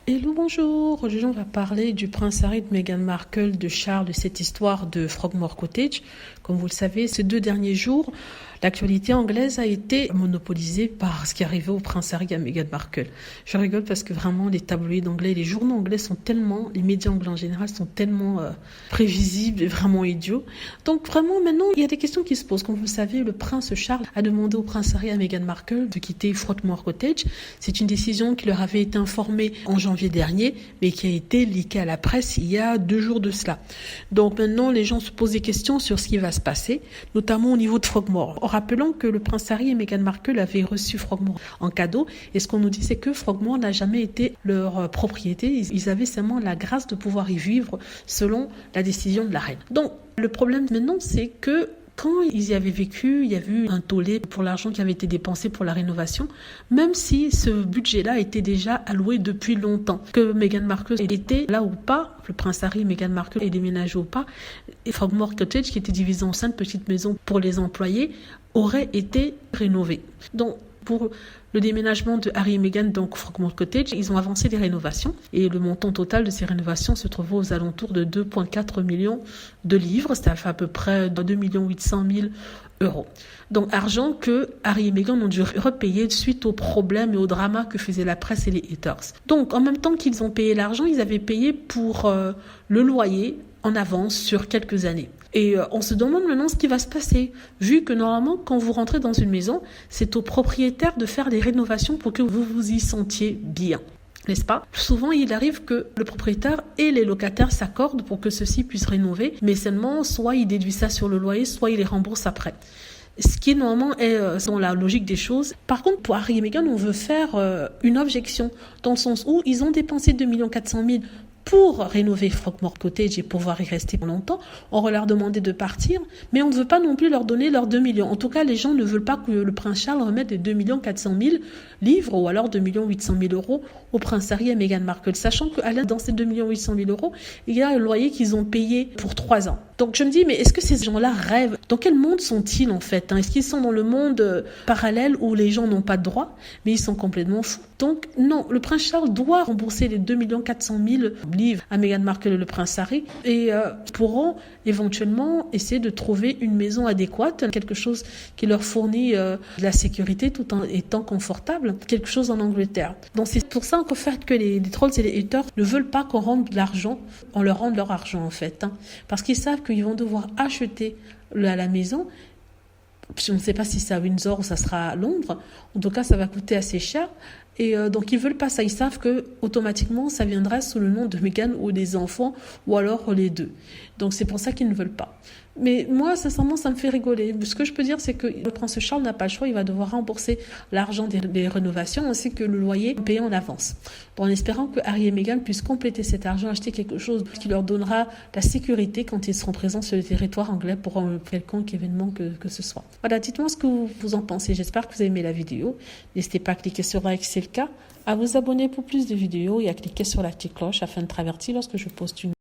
Hello, bonjour. Aujourd'hui, on va parler du prince Harry, de Meghan Markle, de Charles, de cette histoire de Frogmore Cottage. Comme vous le savez, ces 2 derniers jours, l'actualité anglaise a été monopolisée par ce qui arrivait au prince Harry et à Meghan Markle. Je rigole parce que vraiment, les tabloïds anglais, les journaux anglais sont tellement, les médias anglais en général sont tellement prévisibles et vraiment idiots. Donc vraiment, maintenant, il y a des questions qui se posent. Comme vous le savez, le prince Charles a demandé au prince Harry et à Meghan Markle de quitter Frogmore Cottage. C'est une décision qui leur avait été informée en janvier dernier, mais qui a été leakée à la presse il y a 2 jours de cela. Donc maintenant, les gens se posent des questions sur ce qui va se passer, notamment au niveau de Frogmore. En rappelant que le prince Harry et Meghan Markle avaient reçu Frogmore en cadeau, et ce qu'on nous dit, c'est que Frogmore n'a jamais été leur propriété. Ils avaient seulement la grâce de pouvoir y vivre selon la décision de la reine. Donc, le problème maintenant, c'est que quand ils y avaient vécu, il y avait eu un tollé pour l'argent qui avait été dépensé pour la rénovation, même si ce budget-là était déjà alloué depuis longtemps. Que Meghan Markle était là ou pas, le prince Harry et Meghan Markle aient déménagé ou pas, et Frogmore Cottage, qui était divisé en 5 petites maisons pour les employés, aurait été rénové. Donc, pour le déménagement de Harry et Meghan, donc Frogmore Cottage, ils ont avancé des rénovations et le montant total de ces rénovations se trouvait aux alentours de 2,4 millions de livres, c'est à peu près 2 800 000 euros. Donc argent que Harry et Meghan ont dû repayer suite aux problèmes et aux dramas que faisait la presse et les haters. Donc en même temps qu'ils ont payé l'argent, ils avaient payé pour le loyer en avance sur quelques années. Et on se demande maintenant ce qui va se passer, vu que normalement, quand vous rentrez dans une maison, c'est au propriétaire de faire des rénovations pour que vous vous y sentiez bien. N'est-ce pas? Souvent, il arrive que le propriétaire et les locataires s'accordent pour que ceux-ci puissent rénover, mais seulement soit il déduit ça sur le loyer, soit il les rembourse après. Ce qui normalement est dans la logique des choses. Par contre, pour Harry et Meghan, on veut faire une objection, dans le sens où ils ont dépensé 2 400 000 pour rénover Frogmore Cottage et pouvoir y rester longtemps. On va leur demander de partir, mais on ne veut pas non plus leur donner leurs 2 millions. En tout cas, les gens ne veulent pas que le prince Charles remette les 2 400 000 livres ou alors 2 800 000 euros au prince Harry et Meghan Markle, sachant que dans ces 2 800 000 euros, il y a le loyer qu'ils ont payé pour 3 ans. Donc je me dis, mais est-ce que ces gens-là rêvent? Dans quel monde sont-ils en fait? Est-ce qu'ils sont dans le monde parallèle où les gens n'ont pas de droits, mais ils sont complètement fous? Donc non, le prince Charles doit rembourser les 2 400 000 livres à Meghan Markle et le prince Harry et pourront éventuellement essayer de trouver une maison adéquate, quelque chose qui leur fournit de la sécurité tout en étant confortable, quelque chose en Angleterre. Donc c'est pour ça qu'en fait que les trolls et les haters ne veulent pas qu'on rende l'argent, on leur rende leur argent en fait, parce qu'ils savent qu'ils vont devoir acheter la maison. On ne sait pas si c'est à Windsor ou ça sera à Londres. En tout cas, ça va coûter assez cher. Et donc, ils veulent pas ça. Ils savent que automatiquement, ça viendra sous le nom de Meghan ou des enfants, ou alors les deux. Donc, c'est pour ça qu'ils ne veulent pas. Mais moi, sincèrement, ça me fait rigoler. Ce que je peux dire, c'est que le prince Charles n'a pas le choix. Il va devoir rembourser l'argent des rénovations ainsi que le loyer payé en avance. Bon, en espérant que Harry et Meghan puissent compléter cet argent, acheter quelque chose qui leur donnera la sécurité quand ils seront présents sur le territoire anglais pour un quelconque événement que ce soit. Voilà, dites-moi ce que vous en pensez. J'espère que vous avez aimé la vidéo. N'hésitez pas à cliquer sur like si c'est le cas, à vous abonner pour plus de vidéos et à cliquer sur la petite cloche afin de être averti lorsque je poste une